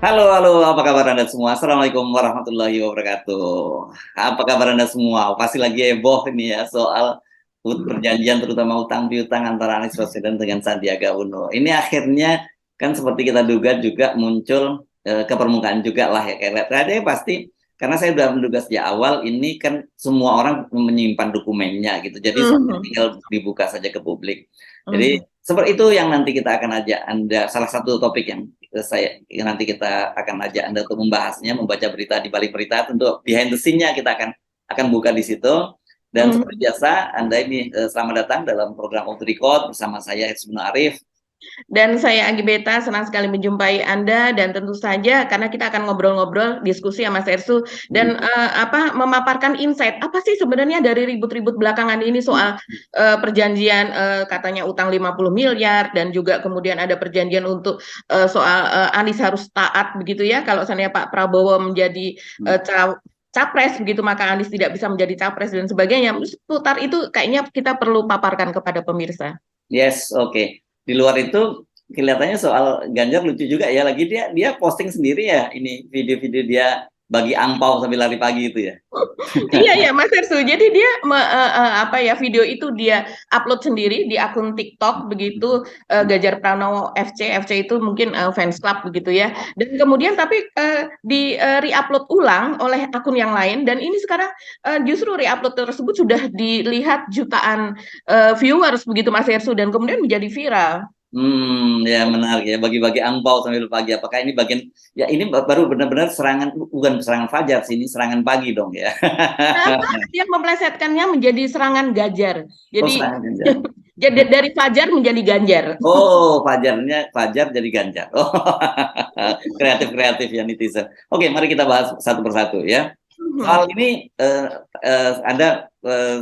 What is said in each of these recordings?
Halo, halo, apa kabar Anda semua? Assalamualaikum warahmatullahi wabarakatuh. Apa kabar Anda semua? Pasti lagi heboh ini ya soal perjanjian terutama utang piutang antara Anies Baswedan dengan Sandiaga Uno. Ini akhirnya kan seperti kita duga juga muncul ke permukaan juga lah ya. Kayak tadi pasti karena saya sudah menduga sejak awal ini kan semua orang menyimpan dokumennya gitu. Jadi Mhm, tinggal dibuka saja ke publik. Jadi mhm. seperti itu yang nanti kita akan ajak Anda, salah satu topik yang nanti kita akan ajak Anda untuk membahasnya, membaca berita di balik berita, tentu behind the scene-nya kita akan buka di situ. Dan seperti Mhm. biasa, Anda ini selamat datang dalam program Off the Record bersama saya Hezbun Arif. Dan saya Agi Beta, senang sekali menjumpai Anda dan tentu saja karena kita akan ngobrol-ngobrol, diskusi sama Mas Ersu dan memaparkan insight apa sih sebenarnya dari ribut-ribut belakangan ini soal perjanjian katanya utang 50 miliar dan juga kemudian ada perjanjian untuk soal Anies harus taat begitu ya kalau seandainya Pak Prabowo menjadi capres begitu maka Anies tidak bisa menjadi capres dan sebagainya. Seputar itu kayaknya kita perlu paparkan kepada pemirsa. Yes, oke. Di luar itu kelihatannya soal Ganjar lucu juga ya. Lagi dia posting sendiri ya ini video-video dia bagi angpau sambil lari pagi itu ya. Iya ya Mas Ersu. Jadi dia apa ya video itu dia upload sendiri di akun TikTok begitu Ganjar Pranowo FC itu mungkin fans club begitu ya. Dan kemudian tapi di reupload ulang oleh akun yang lain dan ini sekarang justru reupload tersebut sudah dilihat jutaan viewers begitu Mas Ersu dan kemudian menjadi viral. Ya menarik ya bagi-bagi angpau sambil pagi. Apakah ini bagian ya ini baru benar-benar serangan bukan serangan fajar sih ini serangan pagi dong ya. Kenapa yang memplesetkannya menjadi serangan Ganjar? Oh Jadi serangan Ganjar. jadi dari Fajar menjadi Ganjar. Oh fajarnya Fajar jadi Ganjar. Oh kreatif ya netizen. Oke mari kita bahas satu persatu ya. Soal ini Anda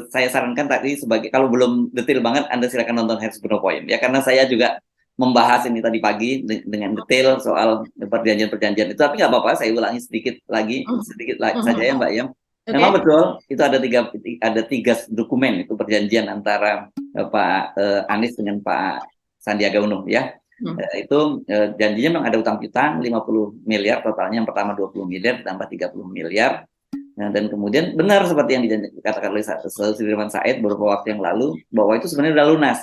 saya sarankan tadi sebagai kalau belum detail banget Anda silakan nonton Heads No Point ya karena saya juga membahas ini tadi pagi dengan detail soal perjanjian-perjanjian itu tapi nggak apa-apa saya ulangi sedikit lagi saja ya Mbak ya. Memang Oke. betul itu ada tiga dokumen itu perjanjian antara Pak Anies dengan Pak Sandiaga Uno ya. Itu janjinya memang ada utang piutang 50 miliar totalnya yang pertama 20 miliar tambah 30 miliar. Nah, dan kemudian benar seperti yang dikatakan oleh Sudirman Said beberapa waktu yang lalu bahwa itu sebenarnya sudah lunas.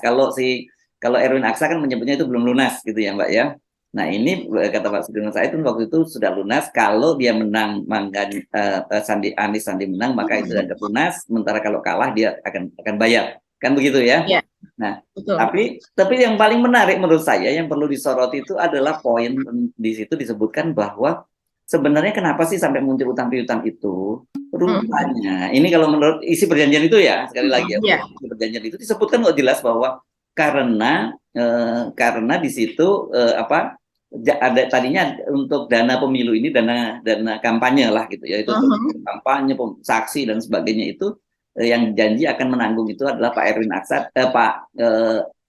Kalau Erwin Aksa kan menyebutnya itu belum lunas gitu ya Mbak ya. Nah ini kata Pak Sudirman Said itu waktu itu sudah lunas kalau dia menang maka Sandi menang maka itu dianggap lunas. Sementara kalau kalah dia akan bayar kan begitu ya. Ya, Nah betul. tapi yang paling menarik menurut saya yang perlu disoroti itu adalah poin di situ disebutkan bahwa sebenarnya kenapa sih sampai muncul utang piutang itu? Rupanya, ini kalau menurut isi perjanjian itu ya, sekali lagi ya, Ya. isi perjanjian itu disebutkan kok jelas bahwa karena di situ ada tadinya untuk dana pemilu ini dana dana kampanye lah gitu ya, itu untuk kampanye, saksi dan sebagainya itu yang janji akan menanggung itu adalah Pak Erwin Aksa, Pak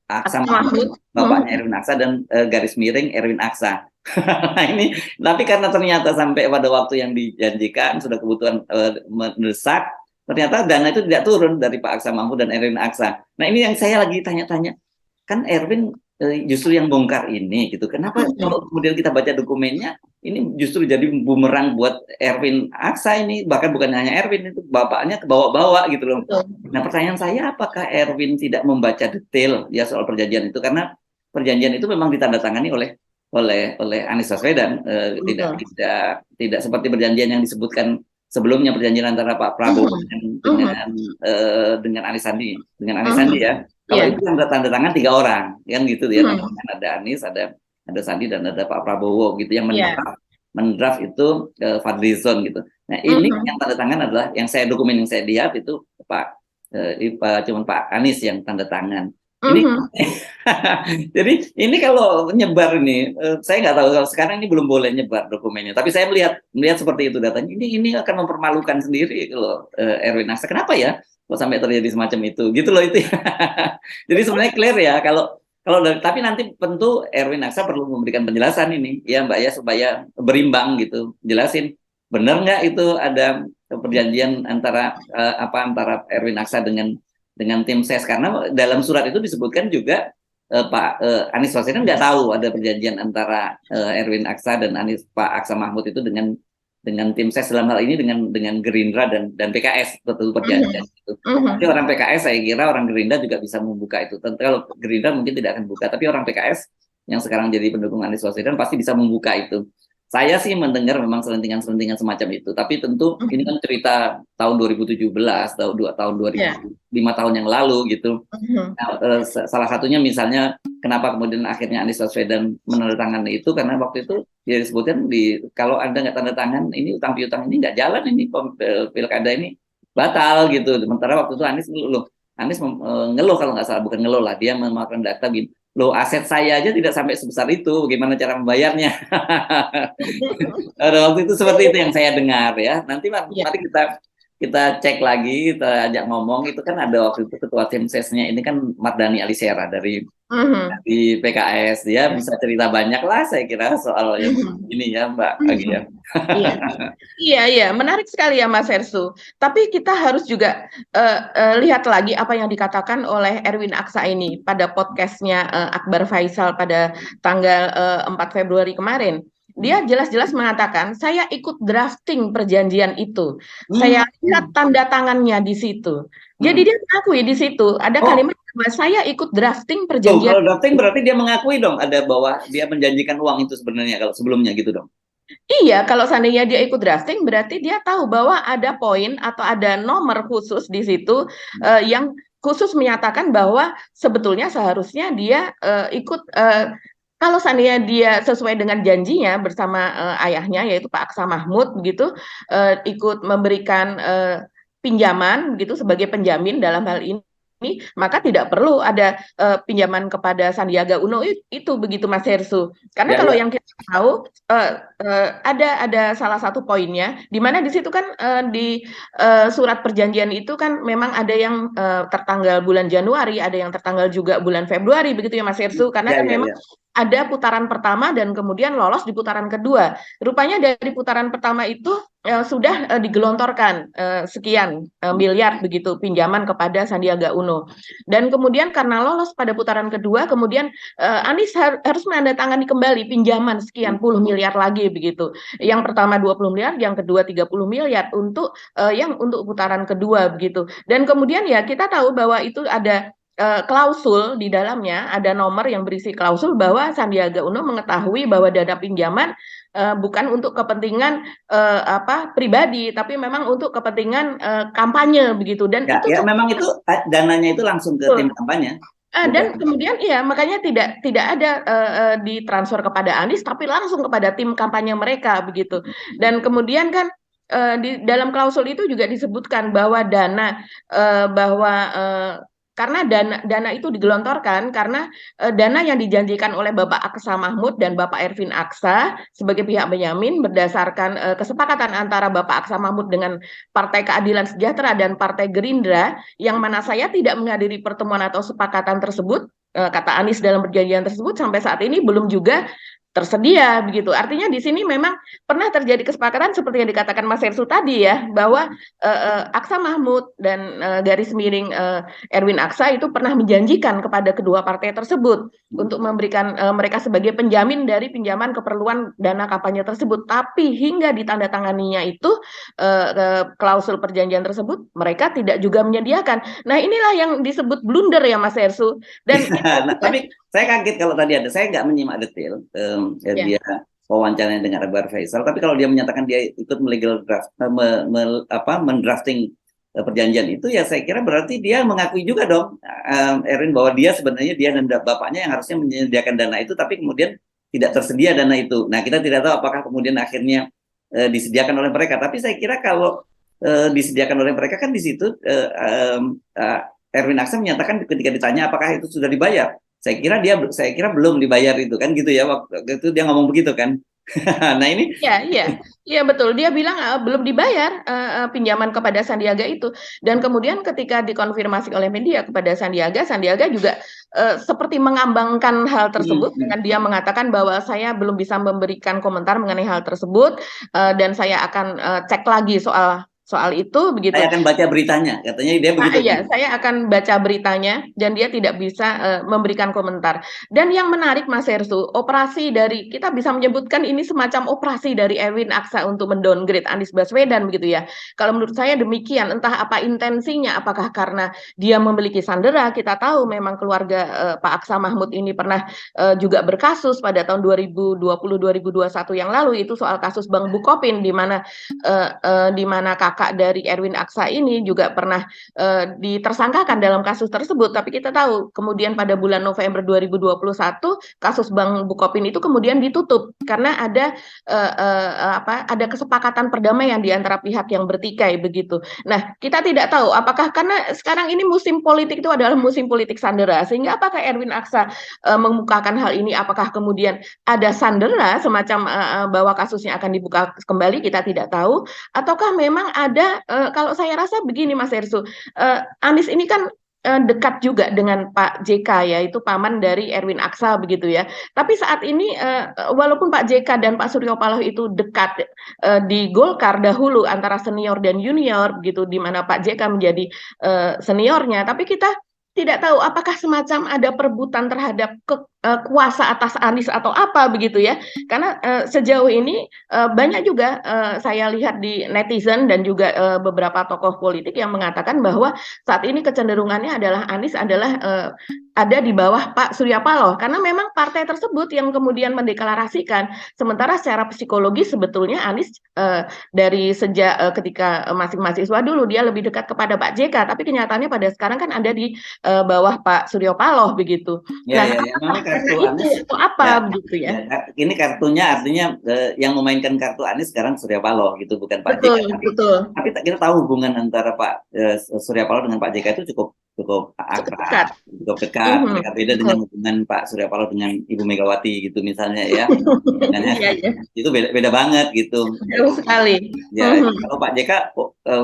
Aksa Aksa Mahmud, Mahmud. bapaknya Erwin Aksa dan garis miring Erwin Aksa. Nah ini, tapi karena ternyata sampai pada waktu yang dijanjikan sudah kebutuhan mendesak, ternyata dana itu tidak turun dari Pak Aksa Mampu dan Erwin Aksa. Nah ini yang saya lagi tanya-tanya, kan Erwin justru yang bongkar ini gitu. Kenapa kalau kemudian kita baca dokumennya, ini justru jadi bumerang buat Erwin Aksa ini, bahkan bukan hanya Erwin itu bapaknya ke bawa-bawa gitu loh. Betul. Nah pertanyaan saya, apakah Erwin tidak membaca detail ya soal perjanjian itu karena perjanjian itu memang ditandatangani oleh Anies Baswedan tidak Betul. tidak tidak seperti perjanjian yang disebutkan sebelumnya perjanjian antara Pak Prabowo dengan Anies Sandi ya. Kalau Ya. itu yang tanda tangan tiga orang kan gitu ya, ada Anies, ada Sandi dan ada Pak Prabowo gitu yang Ya. mendraft itu Fadlizon gitu. Nah ini yang tanda tangan adalah dokumen yang saya lihat itu cuma Pak Anies yang tanda tangan. Ini jadi ini kalau nyebar ini, saya nggak tahu kalau sekarang ini belum boleh nyebar dokumennya. Tapi saya melihat seperti itu datanya. Ini akan mempermalukan sendiri loh Erwin Aksa. Kenapa ya? Kok sampai terjadi semacam itu? Gitu loh itu. Jadi sebenarnya clear ya tapi nanti tentu Erwin Aksa perlu memberikan penjelasan ini ya Mbak ya supaya berimbang gitu. Jelasin benar nggak itu ada perjanjian antara Erwin Aksa dengan tim SES karena dalam surat itu disebutkan juga Anies Baswedan nggak tahu ada perjanjian antara Erwin Aksa dan Pak Aksa Mahmud itu dengan tim ses dalam hal ini dengan Gerindra dan PKS betul perjanjian itu. Tapi orang PKS saya kira orang Gerindra juga bisa membuka itu. Tentu kalau Gerindra mungkin tidak akan buka, tapi orang PKS yang sekarang jadi pendukung Anies Baswedan pasti bisa membuka itu. Saya sih mendengar memang selentingan-selentingan semacam itu, tapi tentu ini kan cerita tahun 2017, tahun 5 tahun yang lalu gitu. Nah, salah satunya misalnya kenapa kemudian akhirnya Anies Baswedan menandatangani itu karena waktu itu dia disebutkan kalau Anda nggak tanda tangan ini utang piutang ini nggak jalan, ini pilkada ini batal gitu. Sementara waktu itu Anies ngeluh kalau nggak salah, bukan ngeluh lah, dia memakan data gini, loh aset saya aja tidak sampai sebesar itu, bagaimana cara membayarnya? Waktu itu seperti itu yang saya dengar ya. Nanti mari kita cek lagi, kita ajak ngomong. Itu kan ada waktu itu ketua tim sesnya ini kan Mardhani Alisera dari PKS, dia bisa cerita banyak lah saya kira soal yang ini ya Mbak Agi ya. Iya, menarik sekali ya Mas Hersu. Tapi kita harus juga lihat lagi apa yang dikatakan oleh Erwin Aksa ini pada podcastnya Akbar Faisal pada tanggal 4 Februari kemarin. Dia jelas-jelas mengatakan, saya ikut drafting perjanjian itu. Saya lihat tanda tangannya di situ. Jadi dia mengakui di situ ada kalimat bahwa saya ikut drafting perjanjian. Kalau drafting berarti dia mengakui dong ada bahwa dia menjanjikan uang itu sebenarnya kalau sebelumnya gitu dong. Iya, kalau seandainya dia ikut drafting, berarti dia tahu bahwa ada poin atau ada nomor khusus di situ yang khusus menyatakan bahwa sebetulnya seharusnya dia ikut, kalau seandainya dia sesuai dengan janjinya bersama ayahnya, yaitu Pak Aksa Mahmud, begitu, ikut memberikan pinjaman, begitu, sebagai penjamin dalam hal ini, maka tidak perlu ada pinjaman kepada Sandiaga Uno itu begitu Mas Hersu. Karena kalau yang kita tahu ada salah satu poinnya di mana di situ kan di surat perjanjian itu kan memang ada yang tertanggal bulan Januari, ada yang tertanggal juga bulan Februari begitu ya Mas Hersu, karena kan memang ada putaran pertama dan kemudian lolos di putaran kedua. Rupanya dari putaran pertama itu sudah digelontorkan sekian miliar begitu pinjaman kepada Sandiaga Uno. Dan kemudian karena lolos pada putaran kedua, kemudian Anies harus menandatangani kembali pinjaman sekian puluh miliar lagi begitu. Yang pertama 20 miliar, yang kedua 30 miliar untuk untuk putaran kedua begitu. Dan kemudian ya kita tahu bahwa itu ada klausul di dalamnya, ada nomor yang berisi klausul bahwa Sandiaga Uno mengetahui bahwa dana pinjaman bukan untuk kepentingan pribadi, tapi memang untuk kepentingan kampanye begitu. Dan itu memang itu dananya itu langsung ke tim kampanye. Dan kemudian makanya tidak ada ditransfer kepada Anies, tapi langsung kepada tim kampanye mereka begitu. Dan kemudian kan di dalam klausul itu juga disebutkan bahwa karena dana itu digelontorkan karena dana yang dijanjikan oleh Bapak Aksa Mahmud dan Bapak Erwin Aksa sebagai pihak penjamin berdasarkan kesepakatan antara Bapak Aksa Mahmud dengan Partai Keadilan Sejahtera dan Partai Gerindra, yang mana saya tidak menghadiri pertemuan atau sepakatan tersebut, kata Anies dalam perjanjian tersebut, sampai saat ini belum juga tersedia begitu. Artinya di sini memang pernah terjadi kesepakatan seperti yang dikatakan Mas Hersu tadi ya, bahwa Aksa Mahmud dan garis miring Erwin Aksa itu pernah menjanjikan kepada kedua partai tersebut untuk memberikan mereka sebagai penjamin dari pinjaman keperluan dana kampanye tersebut. Tapi hingga ditandatanganinya itu klausul perjanjian tersebut mereka tidak juga menyediakan. Nah inilah yang disebut blunder ya Mas Hersu. Dan tapi saya kaget kalau tadi saya nggak menyimak detail dia wawancaranya dengan Akbar Faisal, tapi kalau dia menyatakan dia ikut melegal draft, mendrafting perjanjian itu, ya saya kira berarti dia mengakui juga dong, Erin, bahwa dia sebenarnya dia dan bapaknya yang harusnya menyediakan dana itu, tapi kemudian tidak tersedia dana itu. Nah kita tidak tahu apakah kemudian akhirnya disediakan oleh mereka, tapi saya kira kalau disediakan oleh mereka kan di situ Erwin Aksa menyatakan ketika ditanya apakah itu sudah dibayar, saya kira belum dibayar itu kan gitu ya, waktu itu dia ngomong begitu kan. Nah ini iya betul, dia bilang belum dibayar pinjaman kepada Sandiaga itu. Dan kemudian ketika dikonfirmasi oleh media kepada Sandiaga juga seperti mengambangkan hal tersebut dengan dia mengatakan bahwa saya belum bisa memberikan komentar mengenai hal tersebut dan saya akan cek lagi soal soal itu begitu. Saya akan baca beritanya, katanya dia begitu. Iya, saya akan baca beritanya dan dia tidak bisa memberikan komentar. Dan yang menarik Mas Herssu, operasi dari kita bisa menyebutkan ini semacam operasi dari Erwin Aksa untuk mendowngrade Anies Baswedan begitu ya. Kalau menurut saya demikian, entah apa intensinya, apakah karena dia memiliki sandera, kita tahu memang keluarga Pak Aksa Mahmud ini pernah juga berkasus pada tahun 2020-2021 yang lalu, itu soal kasus Bang Bukopin di mana kakak dari Erwin Aksa ini juga pernah ditersangkakan dalam kasus tersebut. Tapi kita tahu kemudian pada bulan November 2021 kasus Bang Bukopin itu kemudian ditutup karena ada kesepakatan perdamaian di antara pihak yang bertikai begitu. Nah, kita tidak tahu apakah karena sekarang ini musim politik itu adalah musim politik sandera, sehingga apakah Erwin Aksa mengemukakan hal ini, apakah kemudian ada sandera semacam bahwa kasusnya akan dibuka kembali, kita tidak tahu, ataukah memang ada kalau saya rasa begini Mas Herssu, Anies ini kan dekat juga dengan Pak JK, yaitu paman dari Erwin Aksa begitu ya. Tapi saat ini walaupun Pak JK dan Pak Surya Paloh itu dekat di Golkar dahulu antara senior dan junior begitu, di mana Pak JK menjadi seniornya, tapi kita tidak tahu apakah semacam ada perebutan terhadap kuasa atas Anies atau apa begitu ya. Karena sejauh ini banyak juga saya lihat di netizen dan juga beberapa tokoh politik yang mengatakan bahwa saat ini kecenderungannya adalah Anies adalah ada di bawah Pak Surya Paloh, karena memang partai tersebut yang kemudian mendeklarasikan. Sementara secara psikologis sebetulnya Anies dari sejak ketika masih mahasiswa dulu dia lebih dekat kepada Pak JK, tapi kenyataannya pada sekarang kan ada di bawah Pak Surya Paloh begitu. Ya, memang kartu Anies itu apa begitu ya? Ini kartunya artinya yang memainkan kartu Anies sekarang Surya Paloh gitu, bukan Pak JK. Tapi kita tahu hubungan antara Pak Surya Paloh dengan Pak JK itu cukup akrab, cukup dekat. Mereka beda dengan hubungan Pak Surya Paloh dengan Ibu Megawati gitu misalnya ya. Itu beda banget gitu. Jauh sekali. Ya, kalau Pak JK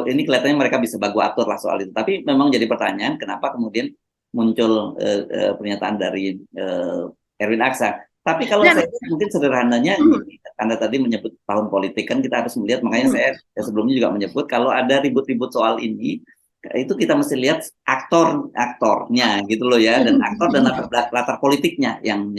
ini kelihatannya mereka bisa baku atur lah soal itu. Tapi memang jadi pertanyaan kenapa kemudian muncul pernyataan dari Erwin Aksa. Tapi kalau saya mungkin sederhananya, Anda tadi menyebut tahun politik, kan kita harus melihat, makanya saya sebelumnya juga menyebut kalau ada ribut-ribut soal ini, itu kita mesti lihat aktornya gitu loh ya, dan aktor dan latar politiknya yang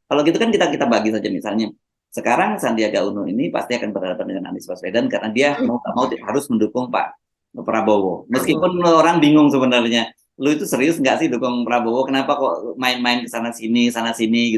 kalau gitu kan kita bagi saja. Misalnya sekarang Sandiaga Uno ini pasti akan berhadapan dengan Anies Baswedan karena dia mau harus mendukung Pak Prabowo, meskipun orang bingung sebenarnya, lu itu serius nggak sih dukung Prabowo, kenapa kok main-main ke sana sini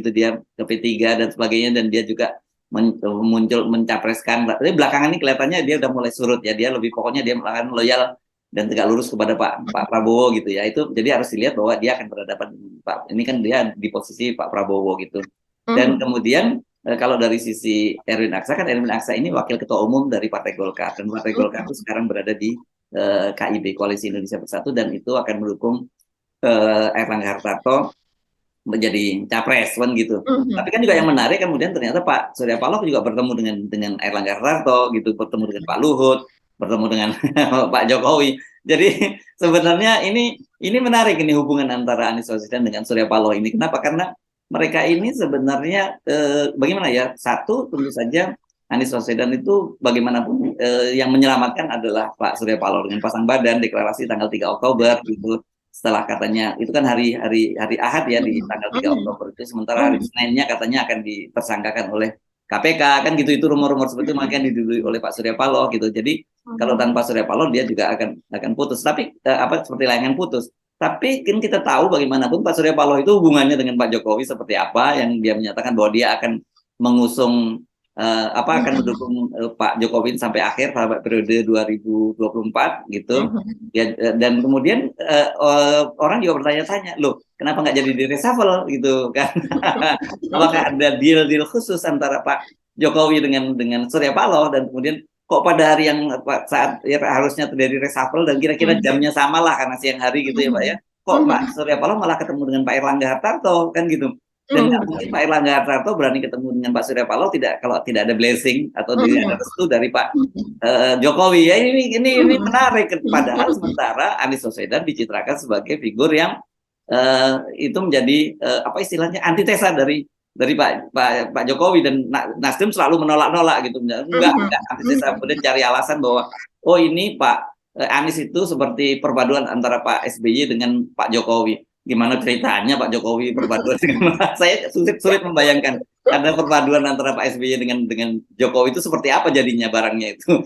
gitu, dia ke P3 dan sebagainya, dan dia juga muncul mencapreskan. Tapi belakangan ini kelihatannya dia udah mulai surut ya, dia lebih pokoknya dia akan loyal dan tegak lurus kepada Pak Prabowo gitu ya. Itu jadi harus dilihat bahwa dia akan berhadapan Pak, ini kan dia di posisi Pak Prabowo gitu. Dan kemudian kalau dari sisi Erwin Aksa, kan Erwin Aksa ini wakil ketua umum dari Partai Golkar, dan Partai Golkar itu sekarang berada di KIB, Koalisi Indonesia Bersatu, dan itu akan mendukung Erlangga Hartarto menjadi capres kan gitu. Tapi kan juga yang menarik kemudian ternyata Pak Surya Paloh juga bertemu dengan Erlangga Hartarto gitu, bertemu dengan Pak Luhut, bertemu dengan Pak Jokowi. Jadi sebenarnya ini menarik ini hubungan antara Anies Baswedan dengan Surya Paloh ini. Kenapa? Karena mereka ini sebenarnya bagaimana ya? Satu, tentu saja Anies Baswedan itu bagaimanapun yang menyelamatkan adalah Pak Surya Paloh dengan pasang badan deklarasi tanggal 3 Oktober gitu. Setelah katanya itu kan hari Ahad ya, di tanggal 3 Oktober itu, sementara hari Seninnya katanya akan ditersangkakan oleh KPK kan gitu. Itu rumor-rumor seperti itu makanya didului oleh Pak Surya Paloh gitu. Jadi kalau tanpa Surya Paloh dia juga akan putus. Tapi seperti layangan putus. Tapi kan kita tahu bagaimanapun Pak Surya Paloh itu hubungannya dengan Pak Jokowi seperti apa, yang dia menyatakan bahwa dia akan mengusung akan mendukung Pak Jokowi sampai akhir periode 2024 gitu. Ya, dan kemudian orang juga bertanya-tanya, loh kenapa nggak jadi di reshuffle gitu kan? Apakah ada deal khusus antara Pak Jokowi dengan Surya Paloh, dan kemudian kok pada hari yang saat ya, harusnya terjadi reshuffle dan kira-kira jamnya sama lah karena siang hari gitu ya Pak ya, kok Pak Surya Paloh malah ketemu dengan Pak Erlangga Hartarto kan gitu. Dan nggak mungkin Pak Erlangga Hartarto berani ketemu dengan Pak Surya Paloh kalau tidak ada blessing atau tidak ada restu dari Pak Jokowi ya. Ini menarik. Padahal sementara Anies Baswedan dicitrakan sebagai figur yang itu menjadi apa istilahnya antitesa dari Pak Jokowi, dan Nasdem selalu menolak-nolak gitu. Enggak antitesa, kemudian cari alasan bahwa oh ini Pak Anies itu seperti perpaduan antara Pak SBY dengan Pak Jokowi. Gimana ceritanya Pak Jokowi perpaduan dengan saya sulit membayangkan ada perpaduan antara Pak SBY dengan Jokowi itu seperti apa jadinya barangnya itu.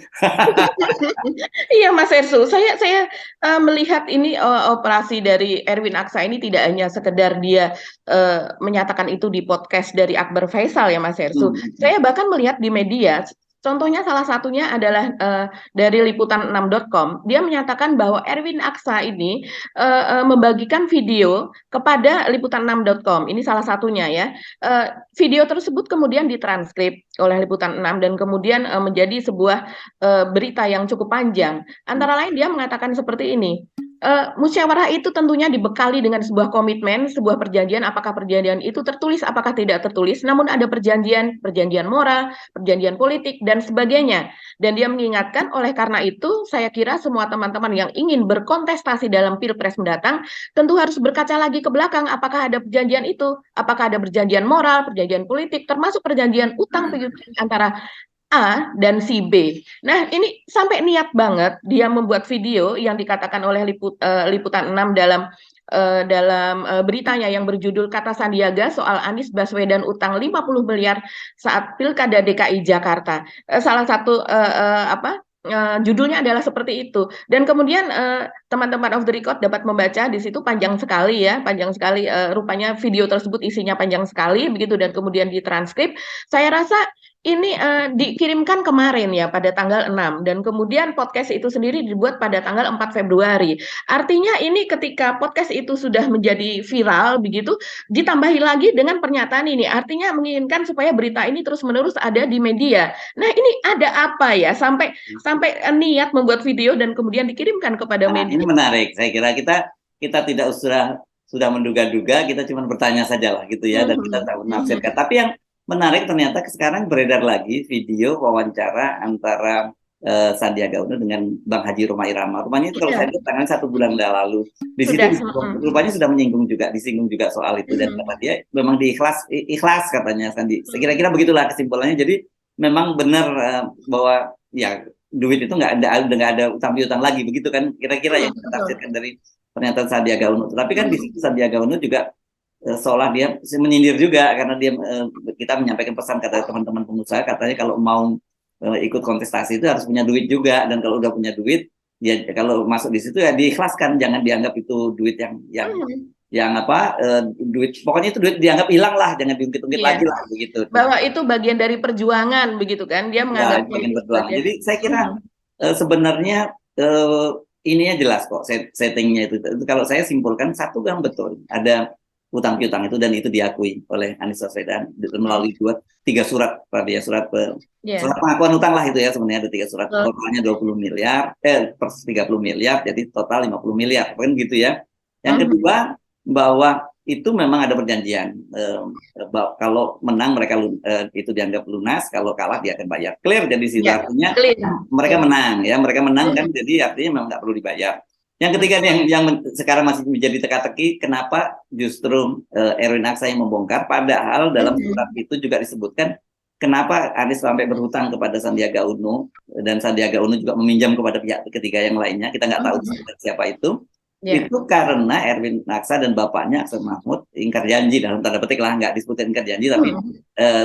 Iya Mas Ersu, saya melihat ini operasi dari Erwin Aksa ini tidak hanya sekedar dia menyatakan itu di podcast dari Akbar Faisal ya Mas Ersu. Saya bahkan melihat di media, contohnya salah satunya adalah dari liputan6.com, dia menyatakan bahwa Erwin Aksa ini membagikan video kepada liputan6.com. Ini salah satunya ya. Video tersebut kemudian ditranskrip oleh Liputan 6 dan kemudian menjadi sebuah berita yang cukup panjang. Antara lain dia mengatakan seperti ini. Musyawarah itu tentunya dibekali dengan sebuah komitmen, sebuah perjanjian, apakah perjanjian itu tertulis, apakah tidak tertulis, namun ada perjanjian moral, perjanjian politik, dan sebagainya. Dan dia mengingatkan, oleh karena itu, saya kira semua teman-teman yang ingin berkontestasi dalam Pilpres mendatang, tentu harus berkaca lagi ke belakang, apakah ada perjanjian itu, apakah ada perjanjian moral, perjanjian politik, termasuk perjanjian utang piutang antara A dan si B. Nah, ini sampai niat banget dia membuat video yang dikatakan oleh Liputan 6 dalam beritanya yang berjudul Kata Sandiaga soal Anies Baswedan utang 50 miliar saat Pilkada DKI Jakarta. Salah satu judulnya adalah seperti itu. Dan kemudian teman-teman off the record dapat membaca di situ panjang sekali ya, panjang sekali rupanya video tersebut isinya panjang sekali begitu dan kemudian ditranskrip. Saya rasa ini dikirimkan kemarin ya pada tanggal 6 dan kemudian podcast itu sendiri dibuat pada tanggal 4 Februari. Artinya ini ketika podcast itu sudah menjadi viral begitu ditambahi lagi dengan pernyataan ini. Artinya menginginkan supaya berita ini terus-menerus ada di media. Nah, ini ada apa ya sampai niat membuat video dan kemudian dikirimkan kepada media. Ini menarik. Saya kira kita tidak sudah menduga-duga, kita cuma bertanya saja lah gitu ya dan kita tak menafsirkan. Tapi yang menarik ternyata sekarang beredar lagi video wawancara antara Sandiaga Uno dengan Bang Haji Rhoma Irama. Rupanya itu kalau saya lihat tanggal 1 bulan lalu. Di situ rupanya sudah disinggung juga soal itu dan kata dia memang ikhlas katanya Sandi. Kira-kira begitulah kesimpulannya. Jadi memang benar bahwa ya duit itu nggak ada utang piutang lagi begitu kan kira-kira yang kita tafsirkan dari pernyataan Sandiaga Uno. Tapi kan di situ Sandiaga Uno juga seolah dia menyindir juga karena dia kita menyampaikan pesan kata teman-teman pengusaha katanya kalau mau ikut kontestasi itu harus punya duit juga dan kalau udah punya duit ya kalau masuk di situ ya diikhlaskan jangan dianggap itu duit yang duit pokoknya itu duit dianggap hilang lah jangan diungkit-ungkit lagi lah begitu bahwa itu bagian dari perjuangan begitu kan dia menganggap bagian perjuangan. Jadi saya kira sebenarnya ininya jelas kok settingnya itu kalau saya simpulkan satu yang betul ada utang piutang itu dan itu diakui oleh Anies Baswedan melalui tiga surat surat pengakuan utang lah itu ya sebenarnya ada 3 surat totalnya 20 miliar per 30 miliar jadi total 50 miliar kan gitu ya. Yang kedua bahwa itu memang ada perjanjian kalau menang mereka itu dianggap lunas kalau kalah dia akan bayar clear jadi situ artinya mereka menang kan jadi artinya memang nggak perlu dibayar. Yang ketiga yang sekarang masih menjadi teka-teki kenapa justru Erwin Aksa yang membongkar padahal dalam surat itu juga disebutkan kenapa Anies sampai berhutang kepada Sandiaga Uno dan Sandiaga Uno juga meminjam kepada pihak ketiga yang lainnya kita nggak tahu siapa itu karena Erwin Aksa dan bapaknya Aksan Mahmud ingkar janji dalam tanda petik lah nggak disebutkan ingkar janji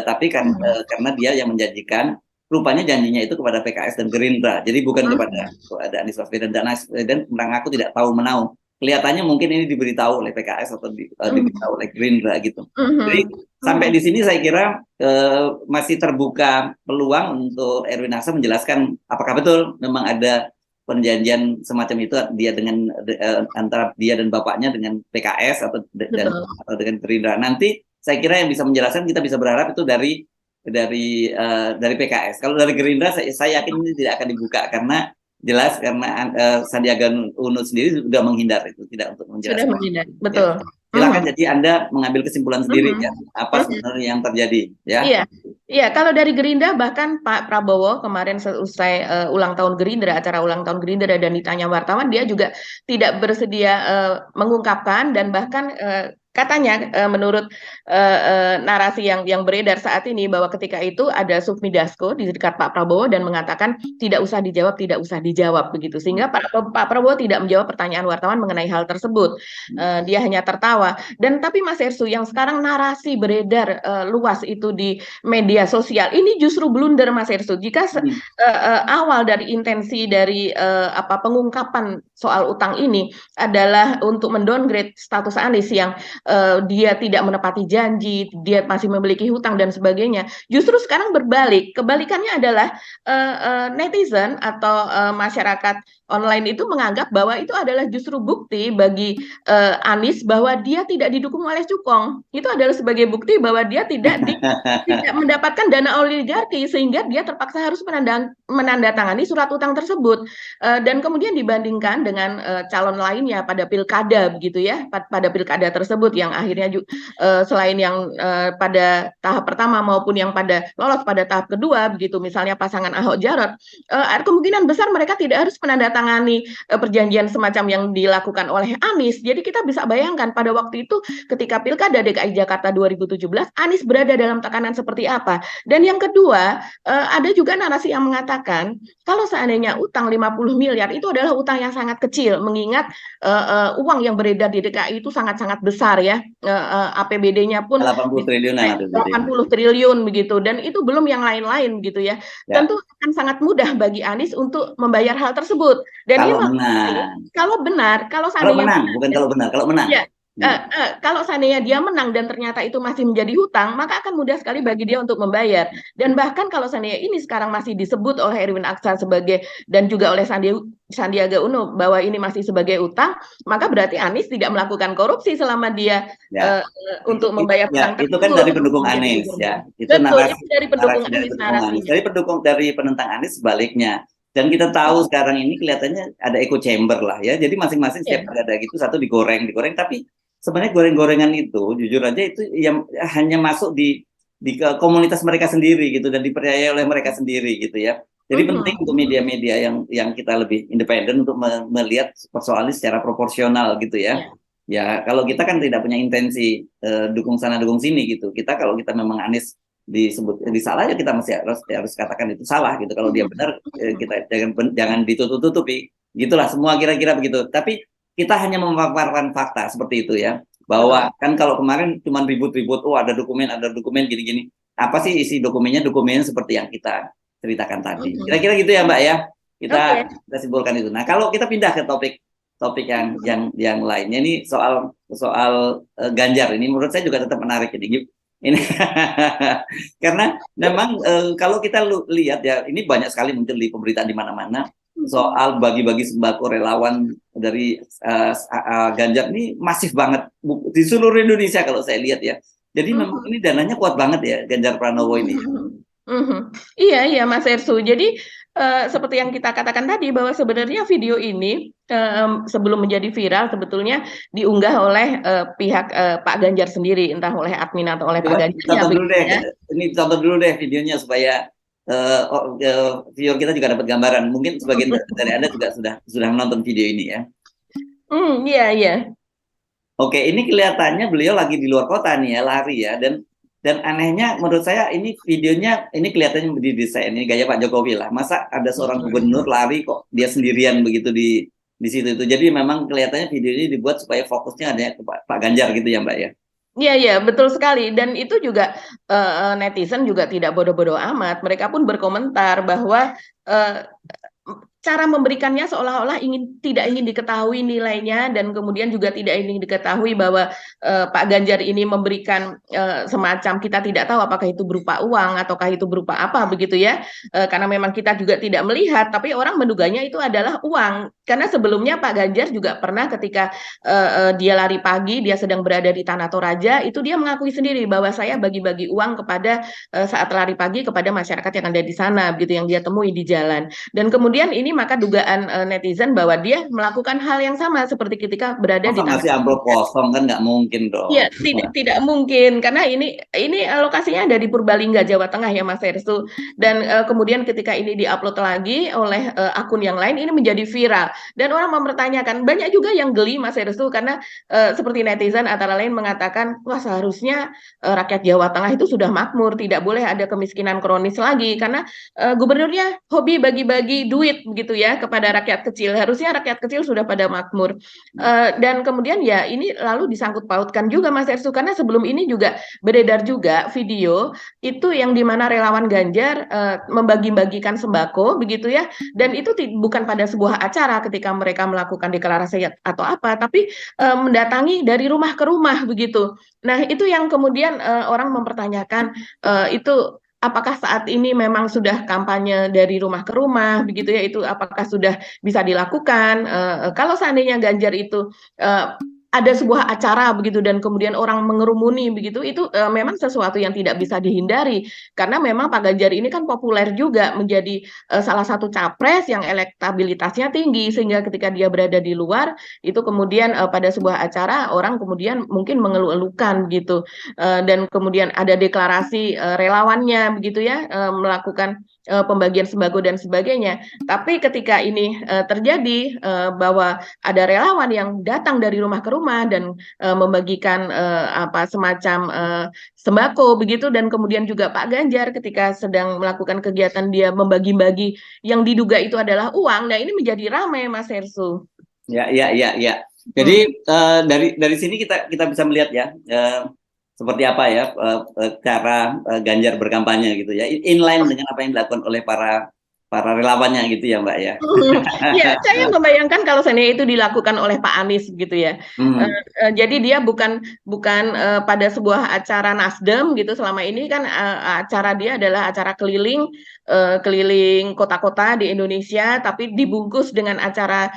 tapi karena dia yang menjanjikan rupanya janjinya itu kepada PKS dan Gerindra, jadi bukan kepada Anies Baswedan dan mengaku tidak tahu menau. Kelihatannya mungkin ini diberitahu oleh PKS atau diberitahu oleh Gerindra gitu. Jadi sampai di sini saya kira masih terbuka peluang untuk Erwin Aksa menjelaskan apakah betul memang ada perjanjian semacam itu dia dengan antara dia dan bapaknya dengan PKS atau dengan Gerindra. Nanti saya kira yang bisa menjelaskan kita bisa berharap itu dari PKS. Kalau dari Gerindra saya yakin ini tidak akan dibuka karena jelas karena Sandiaga Uno sendiri sudah menghindar itu tidak untuk menjelaskan. Sudah menghindar, betul. Silakan jadi Anda mengambil kesimpulan sendiri ya apa sebenarnya yang terjadi ya. Iya, kalau dari Gerindra bahkan Pak Prabowo kemarin selesai ulang tahun Gerindra, acara ulang tahun Gerindra dan ditanya wartawan dia juga tidak bersedia mengungkapkan dan bahkan katanya menurut narasi yang beredar saat ini bahwa ketika itu ada Sufmi Dasko di dekat Pak Prabowo dan mengatakan tidak usah dijawab begitu, sehingga Pak Prabowo tidak menjawab pertanyaan wartawan mengenai hal tersebut. Dia hanya tertawa. Dan tapi Mas Ersu, yang sekarang narasi beredar luas itu di media sosial ini justru blunder Mas Ersu. Jika awal dari intensi dari pengungkapan soal utang ini adalah untuk mendowngrade status Anies yang dia tidak menepati janji, dia masih memiliki hutang dan sebagainya. Justru sekarang berbalik. Kebalikannya adalah netizen atau masyarakat online itu menganggap bahwa itu adalah justru bukti bagi Anies bahwa dia tidak didukung oleh Cukong. Itu adalah sebagai bukti bahwa dia tidak mendapatkan dana oligarki sehingga dia terpaksa harus menandatangani surat utang tersebut. Dan kemudian dibandingkan dengan calon lainnya pada pilkada begitu ya, pada pilkada tersebut yang akhirnya selain yang pada tahap pertama maupun yang lolos pada tahap kedua begitu, misalnya pasangan Ahok Jarot, kemungkinan besar mereka tidak harus menandatangani perjanjian semacam yang dilakukan oleh Anies. Jadi kita bisa bayangkan pada waktu itu ketika pilkada DKI Jakarta 2017 Anies berada dalam tekanan seperti apa. Dan yang kedua, ada juga narasi yang mengatakan kalau seandainya utang 50 miliar itu adalah utang yang sangat kecil, mengingat uang yang beredar di DKI itu sangat-sangat besar ya, APBD-nya pun 80 triliunan 80 triliun begitu, dan itu belum yang lain-lain gitu ya. Tentu akan sangat mudah bagi Anies untuk membayar hal tersebut. Dan kalau menang, ya, kalau seandainya dia menang dan ternyata itu masih menjadi hutang, maka akan mudah sekali bagi dia untuk membayar. Dan bahkan kalau seandainya ini sekarang masih disebut oleh Erwin Aksa dan juga oleh Sandiaga Uno bahwa ini masih sebagai utang, maka berarti Anies tidak melakukan korupsi selama dia untuk membayar utang tersebut. Itu kan dari pendukung Anies ya. Itu narasi dari pendukung Anies. Dari penentang Anies sebaliknya. Dan kita tahu sekarang ini kelihatannya ada echo chamber lah ya. Jadi masing-masing setiap ada gitu satu digoreng, tapi sebenarnya goreng-gorengan itu jujur aja itu yang hanya masuk di komunitas mereka sendiri gitu dan dipercaya oleh mereka sendiri gitu ya. Jadi penting untuk media-media yang kita lebih independen untuk melihat persoalan secara proporsional gitu ya. Ya kalau kita kan tidak punya intensi dukung sana dukung sini gitu. Kalau kita memang Anies disebut salah ya kita masih harus katakan itu salah gitu. Kalau dia benar kita jangan ditutup-tutupi. Gitulah semua kira-kira begitu. Tapi kita hanya memaparkan fakta seperti itu ya. Bahwa kan kalau kemarin cuma ribut-ribut, ada dokumen gini-gini. Apa sih isi dokumennya seperti yang kita ceritakan tadi. Kira-kira gitu ya Mbak ya. Kita simpulkan itu. Nah, kalau kita pindah ke topik yang lainnya ini soal Ganjar ini menurut saya juga tetap menarik ini. Karena memang kalau kita lihat ya ini banyak sekali muncul di pemberitaan di mana-mana soal bagi-bagi sembako relawan dari Ganjar ini masif banget di seluruh Indonesia kalau saya lihat ya. Jadi memang ini dananya kuat banget ya Ganjar Pranowo ini. Iya Mas Ersu. Jadi seperti yang kita katakan tadi bahwa sebenarnya video ini sebelum menjadi viral sebetulnya diunggah oleh pihak Pak Ganjar sendiri, entah oleh admin atau oleh Pak Ganjar. Ini contoh dulu deh videonya supaya viewer kita juga dapat gambaran. Mungkin sebagian dari Anda juga sudah menonton video ini ya. Iya. Oke, ini kelihatannya beliau lagi di luar kota nih ya, lari ya. Dan anehnya menurut saya ini videonya ini kelihatannya didesain ini gaya Pak Jokowi lah. Masa ada seorang gubernur lari kok dia sendirian begitu di situ itu. Jadi memang kelihatannya video ini dibuat supaya fokusnya ada ke Pak Ganjar gitu ya Mbak ya. Iya, betul sekali. Dan itu juga netizen juga tidak bodoh-bodoh amat. Mereka pun berkomentar bahwa cara memberikannya seolah-olah tidak ingin diketahui nilainya dan kemudian juga tidak ingin diketahui bahwa Pak Ganjar ini memberikan semacam kita tidak tahu apakah itu berupa uang ataukah itu berupa apa begitu ya, karena memang kita juga tidak melihat tapi orang menduganya itu adalah uang karena sebelumnya Pak Ganjar juga pernah ketika dia lari pagi dia sedang berada di Tanah Toraja itu dia mengakui sendiri bahwa saya bagi-bagi uang kepada saat lari pagi kepada masyarakat yang ada di sana begitu yang dia temui di jalan dan kemudian ini ini, maka dugaan netizen bahwa dia melakukan hal yang sama seperti ketika berada di Masa tangan. ngasih amplop kosong kan nggak mungkin Iya, dong. tidak mungkin karena ini lokasinya ada di Purbalingga, Jawa Tengah ya Mas Hersu. Dan kemudian ketika ini diupload lagi oleh akun yang lain, ini menjadi viral dan orang mempertanyakan. Banyak juga yang geli Mas Hersu karena seperti netizen antara lain mengatakan, wah seharusnya rakyat Jawa Tengah itu sudah makmur, tidak boleh ada kemiskinan kronis lagi karena gubernurnya hobi bagi-bagi duit begitu ya kepada rakyat kecil. Harusnya rakyat kecil sudah pada makmur. Dan kemudian ya ini lalu disangkut pautkan juga Mas Ersu karena sebelum ini juga beredar juga video itu yang dimana relawan Ganjar membagi-bagikan sembako begitu ya, dan itu bukan pada sebuah acara ketika mereka melakukan deklarasi atau apa, tapi mendatangi dari rumah ke rumah begitu. Nah itu yang kemudian orang mempertanyakan itu apakah saat ini memang sudah kampanye dari rumah ke rumah begitu ya, itu apakah sudah bisa dilakukan kalau seandainya Ganjar itu ada sebuah acara begitu dan kemudian orang mengerumuni begitu, itu memang sesuatu yang tidak bisa dihindari karena memang Pak Ganjar ini kan populer juga menjadi salah satu capres yang elektabilitasnya tinggi sehingga ketika dia berada di luar itu kemudian pada sebuah acara orang kemudian mungkin mengeluh-elukan gitu. Dan kemudian ada deklarasi relawannya begitu ya melakukan pembagian sembako dan sebagainya. Tapi ketika ini terjadi bahwa ada relawan yang datang dari rumah ke rumah dan membagikan semacam sembako begitu, dan kemudian juga Pak Ganjar ketika sedang melakukan kegiatan dia membagi-bagi yang diduga itu adalah uang. Nah, ini menjadi ramai Mas Hersu. Ya. Jadi dari sini kita bisa melihat ya seperti apa ya cara Ganjar berkampanye gitu ya, inline dengan apa yang dilakukan oleh para relawannya gitu ya Mbak ya. Ya, saya membayangkan kalau seandainya itu dilakukan oleh Pak Anies gitu ya. Jadi dia bukan pada sebuah acara Nasdem gitu. Selama ini kan acara dia adalah acara keliling kota-kota di Indonesia, tapi dibungkus dengan acara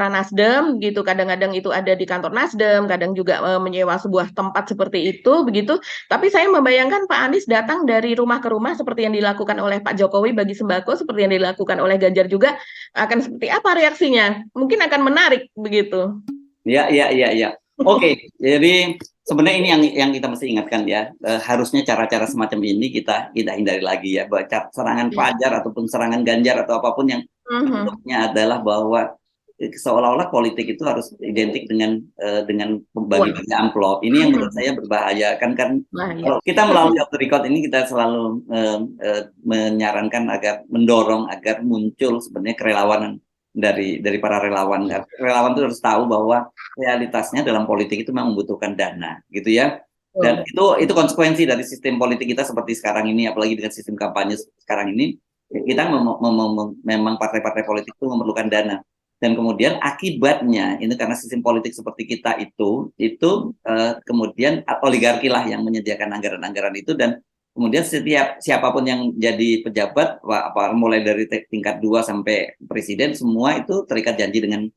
Nasdem gitu. Kadang-kadang itu ada di kantor Nasdem, kadang juga menyewa sebuah tempat seperti itu begitu. Tapi saya membayangkan Pak Anies datang dari rumah ke rumah seperti yang dilakukan oleh Pak Jokowi bagi sembako, seperti yang dilakukan oleh Ganjar juga, akan seperti apa reaksinya? Mungkin akan menarik begitu. Ya. Oke, jadi sebenarnya ini yang kita mesti ingatkan ya, harusnya cara-cara semacam ini kita hindari lagi ya, bahwa serangan Fajar ataupun serangan Ganjar atau apapun yang bentuknya adalah bahwa seolah-olah politik itu harus identik dengan pembagi-bagi amplop. Ini yang menurut saya berbahaya kan kalau kita melalui off the record ini kita selalu menyarankan agar mendorong agar muncul sebenarnya kerelawanan dari para relawan. Relawan itu harus tahu bahwa realitasnya dalam politik itu memang membutuhkan dana gitu ya. Dan itu konsekuensi dari sistem politik kita seperti sekarang ini, apalagi dengan sistem kampanye sekarang ini, kita memang partai-partai politik itu memerlukan dana. Dan kemudian akibatnya ini karena sistem politik seperti kita itu kemudian oligarki lah yang menyediakan anggaran-anggaran itu, dan kemudian siapapun yang jadi pejabat mulai dari tingkat 2 sampai presiden semua itu terikat janji dengan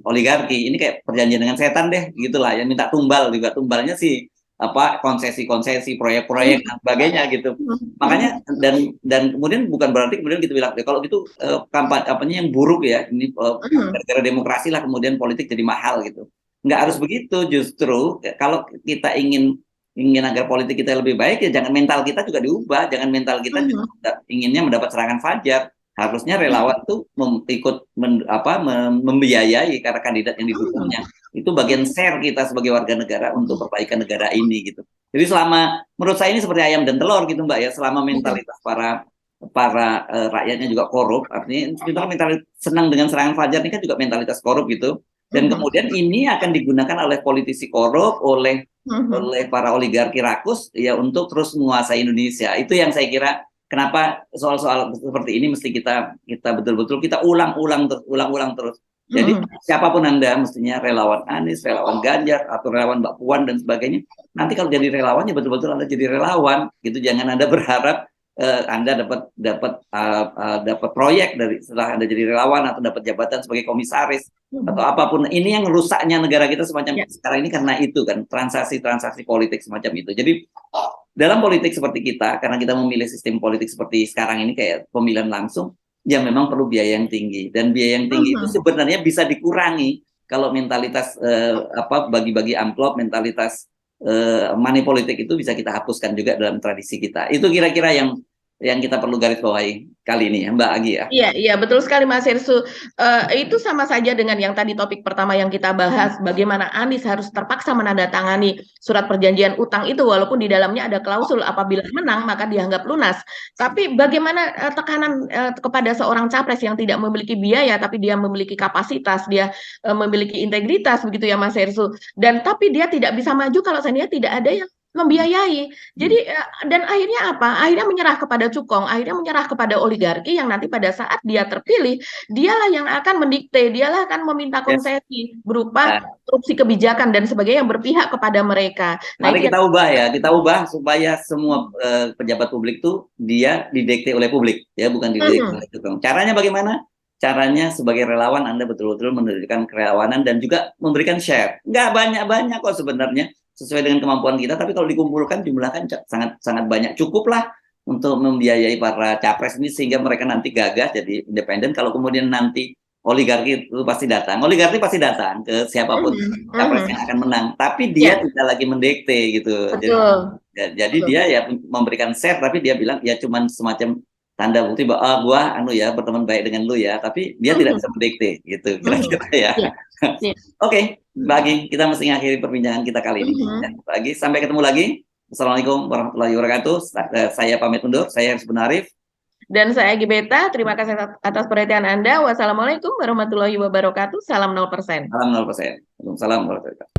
oligarki. Ini kayak perjanjian dengan setan deh gitulah ya, minta tumbal juga, tumbalnya sih konsesi proyek-proyek dan sebagainya gitu. Makanya dan kemudian bukan berarti kemudian kita bilang kalau gitu kampanye yang buruk ya, ini gara-gara demokrasi lah kemudian politik jadi mahal gitu. Nggak harus begitu, justru kalau kita ingin agar politik kita lebih baik ya jangan mental kita juga diubah, jangan mental kita juga inginnya mendapat serangan Fajar. Harusnya relawan tuh ikut membiayai karena kandidat yang didukungnya. Itu bagian share kita sebagai warga negara untuk perbaikan negara ini gitu. Jadi menurut saya ini seperti ayam dan telur gitu Mbak ya, selama mentalitas para rakyatnya juga korup, artinya kita mentalitas senang dengan serangan Fajar ini kan juga mentalitas korup gitu. Dan kemudian ini akan digunakan oleh politisi korup, oleh para oligarki rakus ya untuk terus menguasai Indonesia. Itu yang saya kira kenapa soal-soal seperti ini mesti kita betul-betul kita ulang-ulang terus. Jadi siapapun Anda, mestinya relawan Anies, relawan Ganjar, atau relawan Mbak Puan dan sebagainya. Nanti kalau jadi relawan ya betul-betul Anda jadi relawan, gitu. Jangan Anda berharap Anda dapat proyek dari setelah Anda jadi relawan atau dapat jabatan sebagai komisaris atau apapun. Ini yang rusaknya negara kita semacam sekarang ini karena itu kan transaksi politik semacam itu. Jadi dalam politik seperti kita, karena kita memilih sistem politik seperti sekarang ini kayak pemilihan langsung, ya memang perlu biaya yang tinggi, dan biaya yang tinggi itu sebenarnya bisa dikurangi kalau mentalitas bagi-bagi amplop, mentalitas money politik itu bisa kita hapuskan juga dalam tradisi kita. Itu kira-kira yang kita perlu garis bawahi kali ini ya Mbak Agi ya. Iya, iya betul sekali Mas Hersu. Itu sama saja dengan yang tadi topik pertama yang kita bahas, bagaimana Anies harus terpaksa menandatangani surat perjanjian utang itu walaupun di dalamnya ada klausul apabila menang maka dianggap lunas. Tapi bagaimana tekanan kepada seorang capres yang tidak memiliki biaya tapi dia memiliki kapasitas, dia memiliki integritas begitu ya Mas Hersu. Dan tapi dia tidak bisa maju kalau seandainya tidak ada yang membiayai. Jadi dan akhirnya apa? Akhirnya menyerah kepada cukong, akhirnya menyerah kepada oligarki yang nanti pada saat dia terpilih, dialah yang akan mendikte, dialah akan meminta konsesi berupa korupsi kebijakan dan sebagainya yang berpihak kepada mereka. Nah, mari kita ubah ya, kita ubah supaya semua pejabat publik itu dia didikte oleh publik, ya bukan didikte oleh cukong. Caranya bagaimana? Caranya sebagai relawan Anda betul-betul menunjukkan kerawanan dan juga memberikan share. Nggak banyak-banyak kok sebenarnya, sesuai dengan kemampuan kita, tapi kalau dikumpulkan jumlahnya sangat banyak, cukuplah untuk membiayai para capres ini sehingga mereka nanti gagah jadi independen. Kalau kemudian nanti oligarki itu pasti datang ke siapapun capres yang akan menang, tapi dia tidak lagi mendikte gitu. Jadi dia ya memberikan share, tapi dia bilang ya cuman semacam tanda bukti bahwa gua berteman baik dengan lu ya, tapi dia tidak bisa mendikte gitu kira-kira ya. Oke, Mbak Agi, kita mesti mengakhiri perbincangan kita kali ini. Mbak Agi, sampai ketemu lagi. Assalamualaikum warahmatullahi wabarakatuh. Saya pamit undur. Saya Haris Arif. Dan saya Agi Beta. Terima kasih atas perhatian Anda. Wassalamualaikum warahmatullahi wabarakatuh. Salam 0%. Salam 0%. Salam warahmatullahi wabarakatuh.